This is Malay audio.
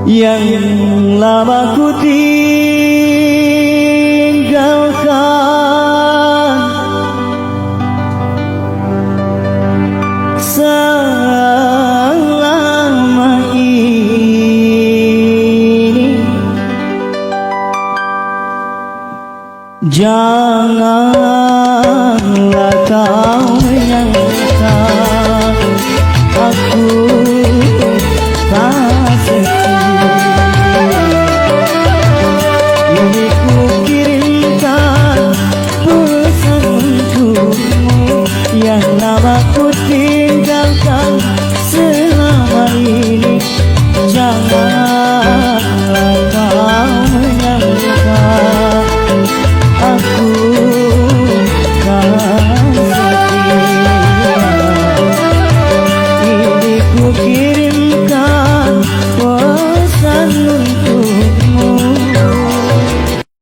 yang lama ku tinggalkan selama ini. Janganlah kau menyangka aku tak sedih. Ini ku kirimkan pesan untukmu yang lama ku tinggalkan selama ini. Janganlah kau menyangka aku tak sedih. Ini ku kirimkan pesan